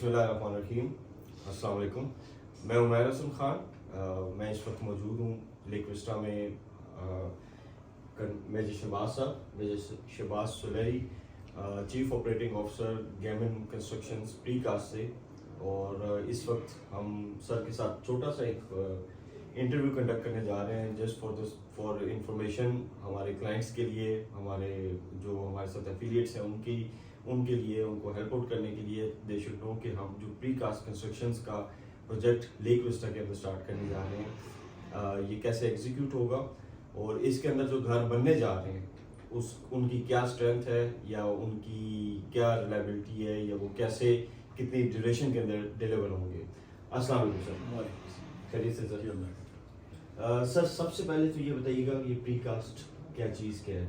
बिस्मिल्लाहिर्रहमानिर्रहीम। अस्सलाम वालेकुम। मैं उमैर हसन खान, मैं इस वक्त मौजूद हूँ लेक विस्टा में। मेजर शहबाज साहब, major Shahbaz Sulehri, chief operating officer गेमिन कंस्ट्रक्शंस प्रीकास्ट से। और इस वक्त हम सर के साथ छोटा सा एक इंटरव्यू कंडक्ट करने जा रहे हैं, जस्ट फॉर इंफॉर्मेशन हमारे क्लाइंट्स के लिए, हमारे जो हमारे साथ एफिलिएट्स हैं उनके लिए, उनको हेल्प आउट करने के लिए। दे शुड नो कि हम जो प्री कास्ट कंस्ट्रक्शंस का प्रोजेक्ट लेक विस्टा के अंदर स्टार्ट करने जा रहे हैं, ये कैसे एग्जीक्यूट होगा और इसके अंदर जो घर बनने जा रहे हैं उनकी क्या स्ट्रेंथ है या उनकी क्या रिलायबिलिटी है, या वो कैसे कितनी ड्यूरेशन के अंदर डिलीवर होंगे। अस्सलाम वालेकुम सर। खैरियत से सर? सर सबसे पहले तो ये बताइएगा ये प्री कास्ट क्या चीज़ क्या है,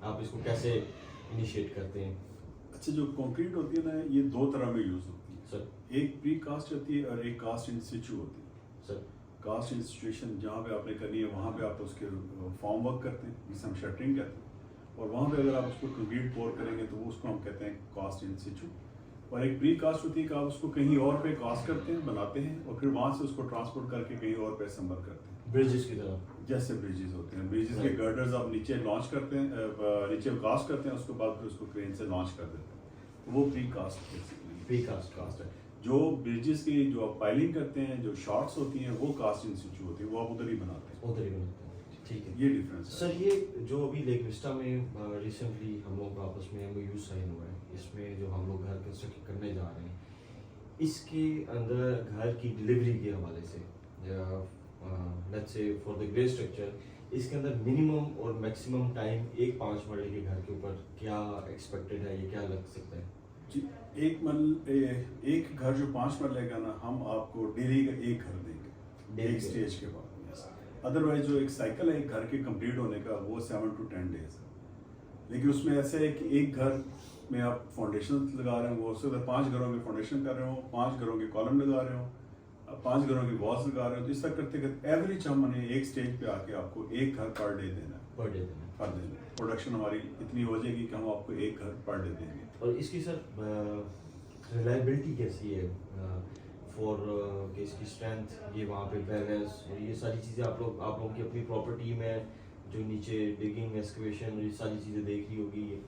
आप इसको कैसे इनिशिएट करते हैं? अच्छा, जो कंक्रीट होती है ना, ये दो तरह में यूज होती है सर। एक प्री कास्ट होती है और एक कास्ट इन सिचु होती है। सर कास्ट इन सिचुएशन जहाँ पे आपने करनी है वहाँ पे आप उसके फॉर्म वर्क करते हैं, जिसे हम शटरिंग कहते हैं, और वहाँ पे अगर आप उसको कंक्रीट पोर करेंगे तो वो उसको हम कहते हैं कास्ट इन सिचु। और एक प्री कास्ट होती है कि आप उसको कहीं और पे कास्ट करते हैं, बनाते हैं, और फिर वहाँ से उसको ट्रांसपोर्ट करके कहीं और पे असेंबल करते हैं, ब्रिजेस की तरह। जैसे ब्रिजेस होते हैं, ब्रिजेस के गर्डर्स आप नीचे लॉन्च करते हैं, नीचे कास्ट करते हैं, उसके बाद फिर उसको क्रेन से लॉन्च कर देते हैं, तो वो precast basically precast है। जो ब्रिजेस की जो आप पाइलिंग करते हैं, जो शॉर्ट्स होती हैं, वो कास्ट इन सिचु होती है, वो आप उधर ही बनाते हैं। उधर ही बनाते हैं, ठीक है। ये डिफरेंस है सर ये जो अभी लेक विस्टा में रिसेंटली हम लोग का आपस में MOU साइन हुआ है, इसमें जो हम लोग घर कंस्ट्रक्ट करने जा रहे हैं, इसके अंदर घर की डिलीवरी के हवाले से, या let's say for the grey structure, इसके अंदर मिनिमम और मैक्सिमम टाइम एक 5 मरले के घर के ऊपर क्या एक्सपेक्टेड है, ये क्या लग सकता है? जी, एक घर जो 5 मरले का ना, हम आपको डेली का एक घर देंगे एक स्टेज के बाद। अदरवाइज जो एक साइकिल है एक घर के कंप्लीट होने का, वो 7 to 10 डेज है। लेकिन उसमें ऐसे है कि एक घर में आप फाउंडेशन लगा रहे हो, वो उसके 5 घरों के फाउंडेशन कर रहे हो, 5 घरों के कॉलम लगा रहे हो, 5 घरों की वॉल्स लगा रहे हो, तो इस तरह करते करते एवरेज हमने एक स्टेज पे आके आपको एक घर पर डे देना है। पर डे देना, पर डे प्रोडक्शन हमारी इतनी हो जाएगी कि हम आपको एक घर पर डे देंगे। और इसकी सर रिलायबिलिटी कैसी है फॉर कि इसकी स्ट्रेंथ, ये वहाँ पे बैलेंस और ये सारी चीज़ें आप लोगों की अपनी प्रॉपर्टी में जो नीचे डिगिंग एक्सकवेशन ये सारी चीज़ें देख रही होगी ये?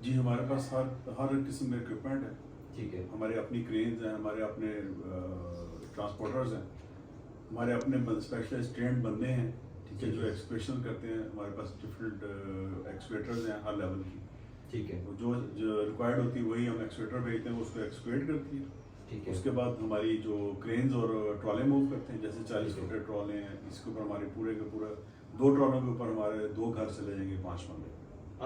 जी, हमारे पास हर किस्म का इक्विपमेंट है। ठीक है। हमारे अपनी क्रेन्स हैं, हमारे अपने ट्रांसपोर्टर्स हैं, हमारे अपने स्पेशलाइज्ड ट्रेंड बंदे हैं, ठीक है, जो एक्सकवेशन करते हैं। हमारे पास डिफरेंट एक्सकवेटर्स हैं हर लेवल की, ठीक है। जो रिक्वायर्ड होती है वही हम एक्सकवेटर भेजते हैं, उसको एक्सकवेट करती है। ठीक है। उसके बाद हमारी जो क्रेन्स और ट्रॉले मूव करते हैं, जैसे 40 फुट ट्रॉले हैं, इसके ऊपर हमारे पूरे के पूरा 2 ट्रॉलों के ऊपर हमारे 2 घर चले जाएंगे 5 मरले।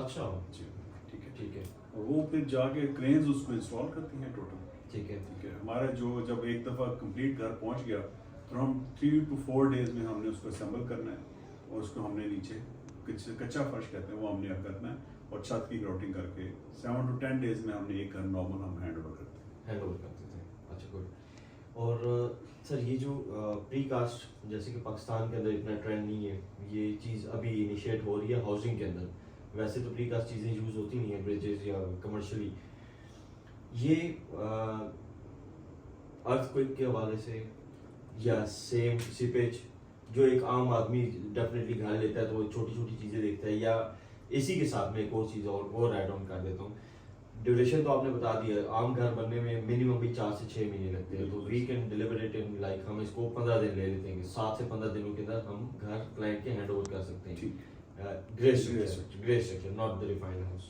अच्छा जी, ठीक है। ठीक है। और वो फिर जाके क्रेन्स उसको इंस्टॉल करती हैं टोटल। ठीक है। ठीक है। हमारा जो जब एक दफ़ा कंप्लीट घर पहुंच गया तो हम 3 to 4 डेज में हमने उसको असेंबल करना है, और उसको हमने नीचे कच्चा फर्श कहते हैं वो हमने करना है, और छत की ग्राउटिंग करके 7 to 10 डेज में हमने एक घर नॉर्मल हम हैंड ओवर करते हैं। अच्छा, गुड। और सर ये जो प्री कास्ट, जैसे कि पाकिस्तान के अंदर इतना ट्रेंड नहीं है, ये चीज़ अभी इनिशिएट हो रही है हाउसिंग के अंदर। वैसे तो प्री कास्ट चीज़ें यूज़ होती नहीं है ब्रिजेस या कमर्शियली। ये अर्थक्वेक के हवाले से या सेम सीपेज, जो एक आम आदमी डेफिनेटली घर लेता है तो वो छोटी छोटी चीज़ें देखता है, या इसी के साथ में एक और चीज़ और ऐड ऑन कर देता हूँ। ड्यूरेशन तो आपने बता दिया, आम घर बनने में मिनिमम भी 4 से 6 महीने लगते हैं, तो we can deliver it in like, हम इसको 15 दिन ले लेते हैं, 7 से 15 दिनों के अंदर हम घर क्लाइंट के हैंड ओवर कर सकते हैं। Grey structure, not the refined house.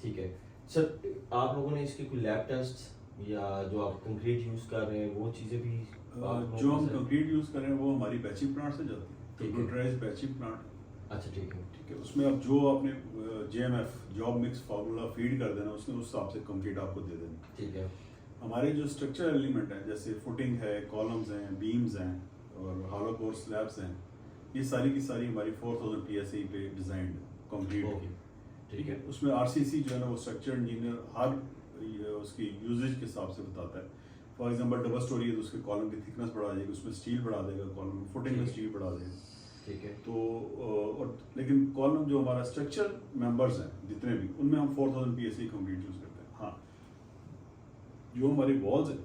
ठीक है सर, आप लोगों ने इसके कोई लैब टेस्ट या जो आप कंक्रीट यूज़ कर रहे हैं वो चीज़ें भी? जो हम कंक्रीट यूज़ कर रहे हैं वो हमारी बैचिंग प्लांट से जाती है, कंप्यूटराइज्ड बैचिंग प्लांट। अच्छा, ठीक है। ठीक है। उसमें आप जो आपने JMF job mix formula feed कर देना, उसने उस हिसाब से कंक्रीट आपको दे देना। ठीक है। हमारे जो स्ट्रक्चर एलिमेंट हैं, जैसे फुटिंग है, कॉलम्स हैं, बीम्स हैं और हॉलो कोर स्लैब्स हैं, ये सारी की सारी हमारी 4000 PSI पे डिजाइंड कंक्रीट की। ठीक है। उसमें RCC जो है ना, वो स्ट्रक्चर इंजीनियर हर उसकी यूजेज के हिसाब से बताता है। फॉर एग्जांपल डबल स्टोरी है तो उसके कॉलम की थिकनेस बढ़ा देगा, उसमें स्टील बढ़ा देगा, कॉलम फुटिंग में स्टील बढ़ा देगा। ठीक है। तो और लेकिन कॉलम जो हमारा स्ट्रक्चर मेंबर्स हैं जितने भी, उनमें हम 4000 PSI कंक्रीट यूज़ करते हैं। हाँ, जो हमारी वॉल्स है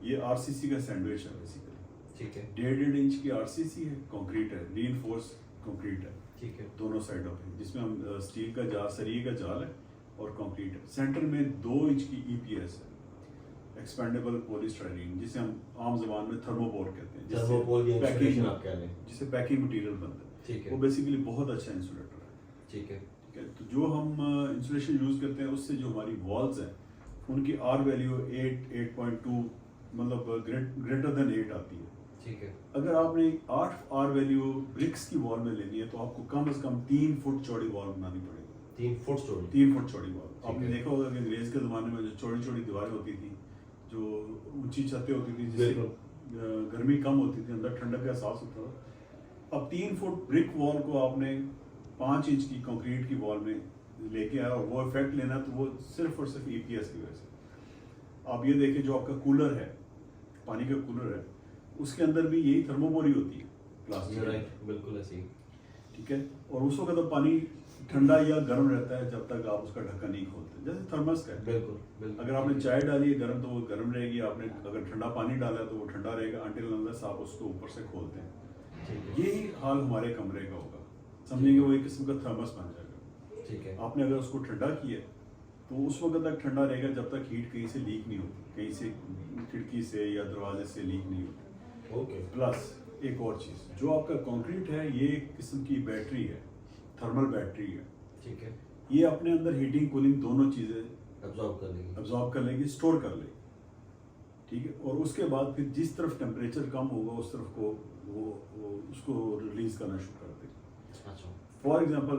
ये आरसीसी का सैंडविच है बेसिकली। ठीक है 1.5 इंच की आरसीसी है, कंक्रीट है, रीइंफोर्स कंक्रीट है ठीक है दोनों साइडों पे, जिसमें हम स्टील का जाल, सरिये का जाल है और कंक्रीट है। सेंटर में 2 इंच की ईपीएस है, एक्सपेंडेबल पॉलीस्टाइरीन, जिसे हम आम जबान में थर्मोपोल कहते हैं, थर्मोपोल या पैकिंग इंसुलेशन आप कह लें। जिसे पैकिंग मटेरियल बनता है। ठीक है वो बेसिकली बहुत अच्छा इंसुलेटर है। ठीक है ठीक है, तो जो हम इंसुलेशन यूज करते हैं उससे जो हमारी वॉल्स हैं उनकी आर वैल्यू 8.2 मतलब ग्रेटर देन 8 आती है। ठीक है अगर आपने 8 आर वैल्यू ब्रिक्स की वॉल में लेनी है तो आपको कम से कम 3 फुट चौड़ी वॉल बनानी पड़ेगी। 3 फुट चौड़ी 3 फुट चौड़ी वॉल। ठीक आपने है। देखा होगा कि अंग्रेज के ज़माने में जो चौड़ी चौड़ी दीवारें होती थी, जो ऊंची छतें होती थी, जिससे गर्मी कम होती थी, अंदर ठंडक का एहसास होता था। अब 3 फुट ब्रिक वॉल को आपने 5 इंच की कंक्रीट की वॉल में लेके आया और वो इफेक्ट लेना, तो वो सिर्फ और सिर्फ ईपीएस की वजह से। आप ये देखें जो आपका कूलर है, पानी का कूलर है, उसके अंदर भी यही थर्मोपोल होती है प्लास्टिक। राइट बिल्कुल ऐसी। ठीक है, और उस वक्त तो पानी ठंडा या गर्म रहता है जब तक आप उसका ढक्कन नहीं खोलते, जैसे थर्मस का है। बिल्कुल बिल्कुल अगर आपने चाय डाली है गर्म तो वो गर्म रहेगी, आपने अगर ठंडा पानी डाला है तो वो ठंडा रहेगा अंटिल अनलेस आप उसको ऊपर से खोलते हैं। ठीक है यही हाल हमारे कमरे का होगा, समझेंगे वो एक किस्म का थर्मस बन जाएगा। ठीक है आपने अगर उसको ठंडा किया तो उस वक्त तक ठंडा रहेगा जब तक हीट कहीं से लीक नहीं होती, कहीं से खिड़की से या दरवाजे से लीक नहीं होती। ओके प्लस एक और चीज़, जो आपका कंक्रीट है ये एक किस्म की बैटरी है, थर्मल बैटरी है। ठीक है ये अपने अंदर हीटिंग कूलिंग दोनों चीज़ें अब्जॉर्ब कर लेंगे। अब्जॉर्ब कर लेगी, स्टोर कर लेगी। ठीक है, और उसके बाद फिर जिस तरफ टेम्परेचर कम होगा उस तरफ को वो उसको रिलीज करना शुरू कर देगी। अच्छा फॉर एग्जांपल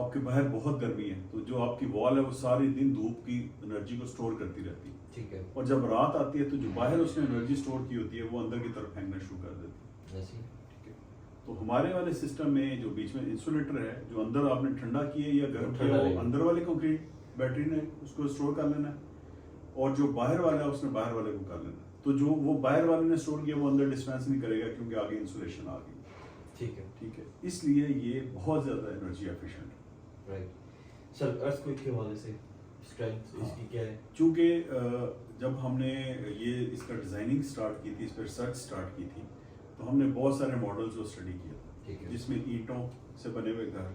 आपके बाहर बहुत गर्मी है तो जो आपकी वॉल है वो सारे दिन धूप की एनर्जी को स्टोर करती रहती है, ठीक है और जब रात आती है तो जो बाहर उसने एनर्जी स्टोर की होती है वो अंदर की तरफ फेंकना शुरू कर देती है। ऐसी ठीक है, तो हमारे वाले सिस्टम में जो बीच में इंसुलेटर है, जो अंदर आपने ठंडा किया या गर्म ठंडा किया, वो रहेगा। अंदर वाले कंक्रीट बैटरी ने उसको स्टोर कर लेना है, और जो बाहर वाला है उसने बाहर वाले को कर लेना है। तो जो वो बाहर वाले ने स्टोर किया वो अंदर डिस्पेंस नहीं करेगा क्योंकि आगे इंसुलेशन आ गई। ठीक है ठीक है, इसलिए ये बहुत ज़्यादा एनर्जी एफिशिएंट है। Right sir. अर्थक्वेक के हवाले से स्ट्रेंथ हाँ। इसकी क्या है? चूँकि जब हमने ये इसका डिज़ाइनिंग स्टार्ट की थी, इस पर रिसर्च स्टार्ट की थी, तो हमने बहुत सारे मॉडल्स को स्टडी किया, ठीक है जिसमें ईंटों से बने हुए घर,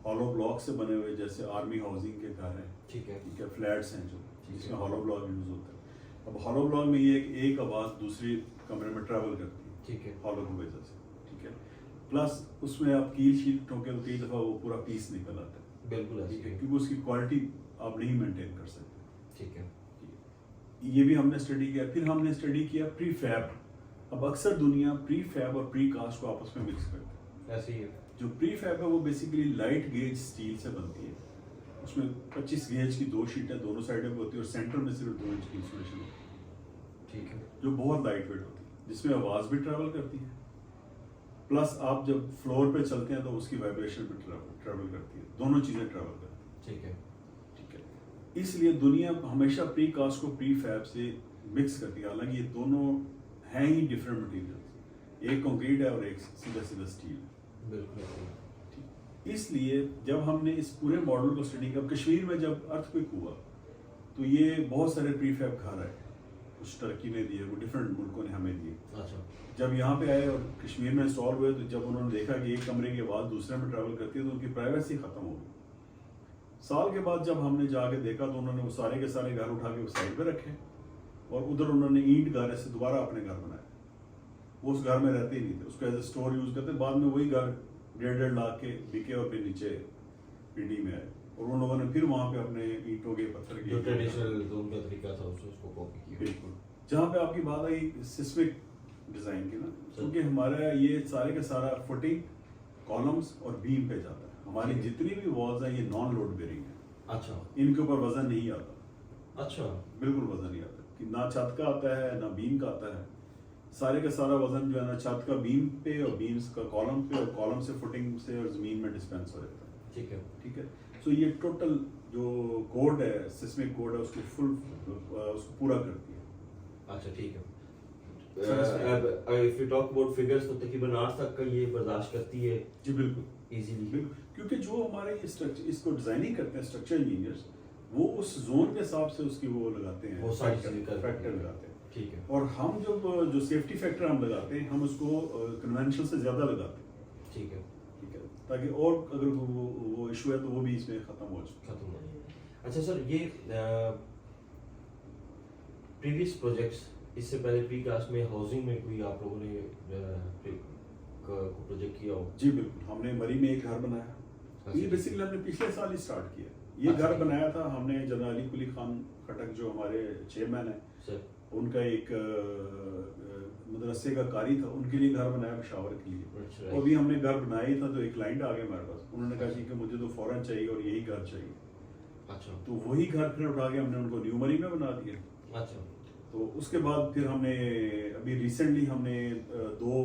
हॉलो ब्लॉक से बने हुए जैसे आर्मी हाउसिंग के घर हैं, ठीक है ठीक है, फ्लैट्स हैं जो ठीक जिसमें है। हॉलो ब्लॉक यूज़ होता है। अब हॉलो ब्लॉक में ये एक आवाज़ दूसरी कमरे में ट्रैवल करती है, ठीक है हॉलो की वजह से। ठीक है, प्लस उसमें आप कील शील ठोके तो कई दफ़ा वो पूरा पीस निकल आता है। बिल्कुल ऐसी ठीक है, है। क्योंकि उसकी क्वालिटी आप नहीं मेंटेन कर सकते। ठीक है ये भी हमने स्टडी किया। फिर हमने स्टडी किया प्री फैब। अब अक्सर दुनिया प्री फैब और प्री कास्ट को आपस में मिक्स करती है। ऐसी है। जो प्री फैब है वो बेसिकली लाइट गेज स्टील से बनती है, उसमें 25 गेज की 2 शीटें दोनों साइडों पर होती है और सेंटर में सिर्फ 2 इंच की इंसुलेशन होती है, ठीक है जो बहुत लाइट वेट होती है, जिसमें आवाज़ भी ट्रैवल करती है, प्लस आप जब फ्लोर पे चलते हैं तो उसकी वाइब्रेशन भी ट्रैवल करती है, दोनों चीज़ें ट्रैवल करती ठीक है है। ठीक है, इसलिए दुनिया हमेशा प्री कास्ट को प्री फैब से मिक्स करती है, हालांकि ये दोनों हैं ही डिफरेंट मटेरियल्स, एक कंक्रीट है और एक सीधा सीधा स्टील है। बिल्कुल ऐसी है। ठीक, इसलिए जब हमने इस पूरे मॉडल को स्टडी किया, कश्मीर में जब अर्थक्वेक हुआ तो ये बहुत सारे प्री फैब घर आए, कुछ टर्की ने दिए, वो डिफरेंट मुल्कों ने हमें दिए। अच्छा जब यहाँ पे आए और कश्मीर में इंस्टॉल हुए तो जब उन्होंने देखा कि एक कमरे की आवाज़ दूसरे में ट्रैवल करती है तो उनकी प्राइवेसी ख़त्म हो गई। साल के बाद जब हमने जाके देखा तो उन्होंने वो सारे के सारे घर उठा के साइड पे रखे और उधर उन्होंने ईंट गारे से दोबारा अपने घर बनाए। वो उस घर में रहते ही नहीं थे, उसको एज ए स्टोर यूज़ करते। बाद में वही घर 1.5 लाख के बिके और फिर नीचे पीडी में आए और उन लोगों ने फिर वहाँ पे अपने ईंटों के पत्थर के जो ट्रेडिशनल जोन का तरीका था उसको कॉपी किया। बिल्कुल। जहाँ पे आपकी बात आई सिस्मिक डिज़ाइन की ना, क्योंकि हमारा ये सारे का सारा फुटिंग, कॉलम्स और बीम पे जाता है। हमारी जितनी भी वॉल्स हैं ये नॉन लोड बेरिंग है। अच्छा इनके ऊपर वजन नहीं आता, अच्छा बिल्कुल वजन नहीं आता, कि ना छत का आता है ना बीम का आता है। सारे का सारा वजन जो है ना छत का बीम पे और बीम्स का कॉलम पे और कॉलम से फुटिंग से और ज़मीन में डिस्पेंस हो जाता है। ठीक है ठीक है, सो ये टोटल जो कोड है, सिस्मिक कोड है, उसको फुल उसको पूरा करती है। अच्छा ठीक है। अब if you talk about figures तो तकरीबन 8 तक का ये बर्दाश्त करती है जी बिल्कुल इजीली। बिल्कुल, क्योंकि जो हमारे ये स्ट्रक्चर इसको डिजाइनिंग करते हैं स्ट्रक्चर इंजीनियर्स, वो उस जोन के हिसाब से उसकी वो लगाते हैं, वो सारी चीजें करते हैं। फैक्टर लगाते हैं। ठीक है। और हम जब जो सेफ्टी फैक्टर हम लगाते हैं, हम उसको कन्वेंशन से ज़्यादा लगाते हैं। ठीक है। ठीक है, ताकि और अगर वो इशू है तो वो भी इसमें ख़त्म हो जाए। अच्छा सर, ये प्रीवियस प्रोजेक्ट्स, इससे पहले प्री कास्ट में हाउसिंग में कोई आप लोगों ने प्रोजेक्ट किया हो? जी बिल्कुल, हमने मरी में एक घर बनाया। अच्छा। ये बेसिकली हमने पिछले साल ही स्टार्ट किया। ये अच्छा। घर बनाया था हमने जनरल अली कुली खान खटक जो हमारे चेयरमैन है, सर। उनका एक मदरसे का कारी था, उनके लिए घर बनाया पेशावर के लिए। अच्छा। तो अभी हमने घर बनाया ही था तो एक क्लाइंट आ गया हमारे पास, उन्होंने कहा कि मुझे तो फौरन चाहिए और यही घर चाहिए। अच्छा। तो वही घर फिर उठा के हमने उनको न्यू मरी में बना दिया। अच्छा। तो उसके बाद फिर हमने अभी रिसेंटली हमने दो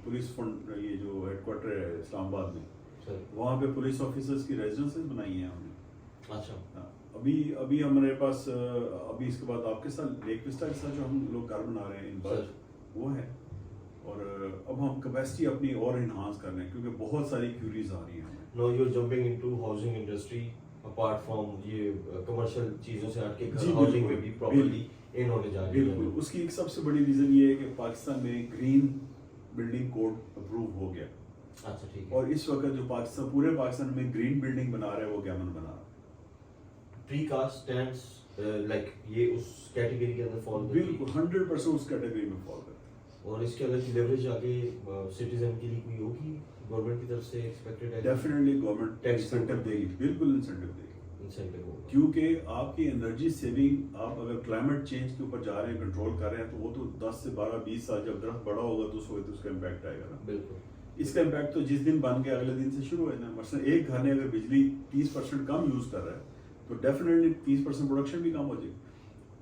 पुलिस फंड, ये जो हेडक्वार्टर है इस्लामाबाद में, सर। वहाँ पे पुलिस ऑफिसर्स की रेजिडेंसेस बनाई हैं हमने। अच्छा। हाँ, अभी हमारे पास अभी इसके बाद आपके साथ लेक विस्टा के साथ जो हम लोग घर बना रहे हैं इन सर। वो है। और अब हम कैपेसिटी अपनी और इन्हांस कर रहे हैं क्योंकि बहुत सारी क्यूरीज आ रही हैं हमें। No you are jumping into housing industry apart from ये कमर्शियल चीजों से हट के जी, हाउसिंग बिल्कुल, में भी प्रॉपर्ली इन होने जा रही है। बिल्कुल, उसकी एक सबसे बड़ी रीजन ये है कि पाकिस्तान में ग्रीन बिल्डिंग कोड अप्रूव हो गया। अच्छा, ठीक है। और इस वक्त जो पाकिस्तान, पूरे पाकिस्तान में ग्रीन बिल्डिंग बना रहा है वो गैमन बना रहा है। प्री कास्ट स्टैंड्स लाइक ये उस कैटेगरी के अंदर फॉल बिल्कुल 100% उस कैटेगरी में फॉल करता है। और इसके अंदर की लेवरेज आगे सिटीजन के लिए कोई होगी गवर्नमेंट की तरफ से एक्सपेक्टेड है? डेफिनेटली गवर्नमेंट टैक्स इंसेंटिव देगी, बिल्कुल इंसेंटिव देगी। इंसेंटिव होगा। क्योंकि आपकी एनर्जी सेविंग, आप अगर क्लाइमेट चेंज के ऊपर जा रहे हैं, कंट्रोल कर रहे हैं, तो वो तो 10 से 12 20 साल जब दरख्त बड़ा होगा तो उसका इम्पैक्ट आएगा ना। बिल्कुल। इसका इम्पैक्ट तो जिस दिन बन गया अगले दिन से शुरू है ना। मसलन एक घर ने अगर बिजली 30% कम यूज कर रहा है तो डेफिनेटली 30% प्रोडक्शन भी कम हो जाएगी।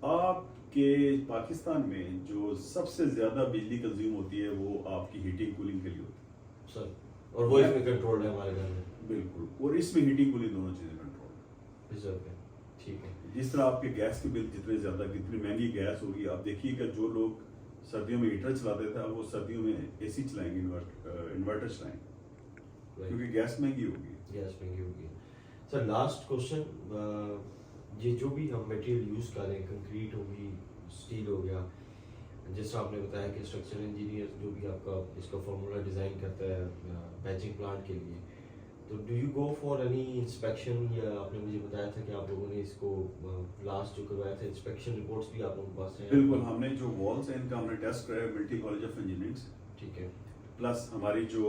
आपके पाकिस्तान में जो सबसे ज्यादा बिजली कंज्यूम होती है वो आपकी हीटिंग कूलिंग के लिए होती है सर, और वो इसमें कंट्रोल है हमारे घर में। बिल्कुल, और इसमें हीटिंग कूलिंग दोनों चीजें कंट्रोल। रिजर्व है। ठीक है। जिस तरह आपके गैस के बिल जितने ज्यादा, कितनी महंगी गैस होगी, आप देखिए कि जो लोग सर्दियों में हीटर चलाते थे अब वो सर्दियों में एसी चलाएंगे, इन्वर्टर चलाएंगे क्योंकि गैस महंगी होगी। गैस महंगी होगी। सर लास्ट क्वेश्चन, ये जो भी हम मटेरियल यूज कर रहे हैं, कंक्रीट होगी, स्टील हो गया, जैसा आपने बताया कि स्ट्रक्चर इंजीनियर जो भी आपका इसका फार्मूला डिजाइन करता है बैचिंग प्लांट के लिए, तो do you go for any inspection, या आपने मुझे बताया था कि आप लोगों ने इसको लास्ट जो करवाया था इंस्पेक्शन रिपोर्ट्स भी आप लोगों के पास हैं? बिल्कुल, हमने जो वॉल्स हैं इनका हमने टेस्ट कराया मिलिट्री कॉलेज ऑफ इंजीनियरिंग से। ठीक है। प्लस हमारी जो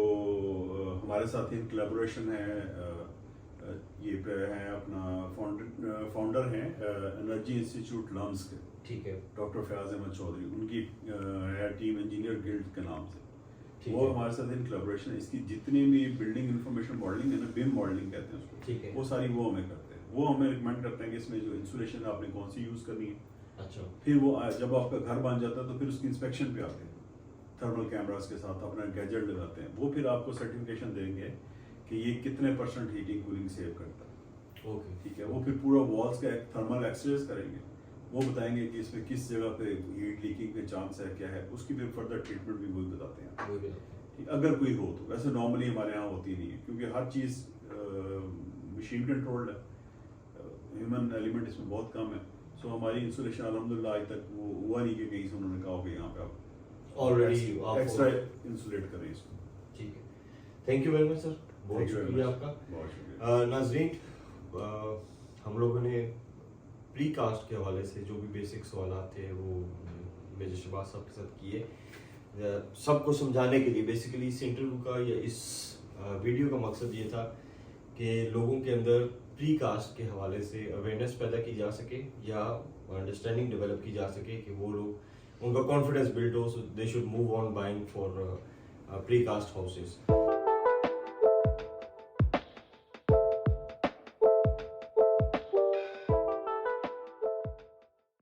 हमारे साथ इन कोलैबोरेशन है, ये पे है अपना फाउंडर हैं एनर्जी इंस्टीट्यूट लम्स के, ठीक है। डॉक्टर फयाज अहमद चौधरी, उनकी है टीम इंजीनियर गिल्ड के नाम से। ठीक वो है। हमारे साथ इन कोलैबोरेशन है। इसकी जितनी भी बिल्डिंग इंफॉर्मेशन मॉडलिंग है ना, बिम मॉडलिंग कहते हैं उसको, ठीक है। वो सारी वो हमें करते हैं। वो हमें रिकमेंड करते हैं कि इसमें जो इंसुलेशन है आपने कौन सी यूज करनी है। अच्छा। फिर वो जब आपका घर बन जाता है तो फिर उसकी इंस्पेक्शन पे आते हैं, थर्मल कैमरास के साथ अपना गैजेट लगाते हैं। वो फिर आपको सर्टिफिकेशन देंगे कि ये कितने % हीटिंग कूलिंग सेव करता है। ओके। ठीक है, वो फिर पूरा वॉल्स का एक थर्मल एक्सरेज करेंगे, वो बताएंगे कि इसमें किस जगह पे हीट लीकिंग के चांस है, क्या है, उसकी फिर फर्दर ट्रीटमेंट भी वही बताते हैं। वो भी ठीक, अगर कोई हो तो। वैसे नॉर्मली हमारे यहाँ होती नहीं है क्योंकि हर चीज़ मशीन कंट्रोल्ड है, ह्यूमन एलिमेंट इसमें बहुत कम है। सो हमारी इंसुलेशन अल्हम्दुलिल्लाह आज तक वो हुआ नहीं कि कहीं से उन्होंने कहा हो कि यहाँ पे आप ऑलरेडी एक्स्ट्रा इंसुलेट करें इसको। ठीक है। Thank you very much sir, बहुत Thank you very शुक्रिया much. आपका। बहुत शुक्रिया। नाजरीन, हम लोगों ने प्री कास्ट के हवाले से जो भी बेसिक सवाल थे वो मेजर शहबाज साहब के साथ किए। सबको समझाने के लिए बेसिकली इस इंटरव्यू का या इस वीडियो का मकसद ये था कि लोगों के अंदर प्री कास्ट के हवाले से अवेयरनेस पैदा की जा सके या अंडरस्टैंडिंग डेवलप की जा सके कि वो लोग, उनका कॉन्फिडेंस बिल्ड हो, so they should move on buying for precast houses.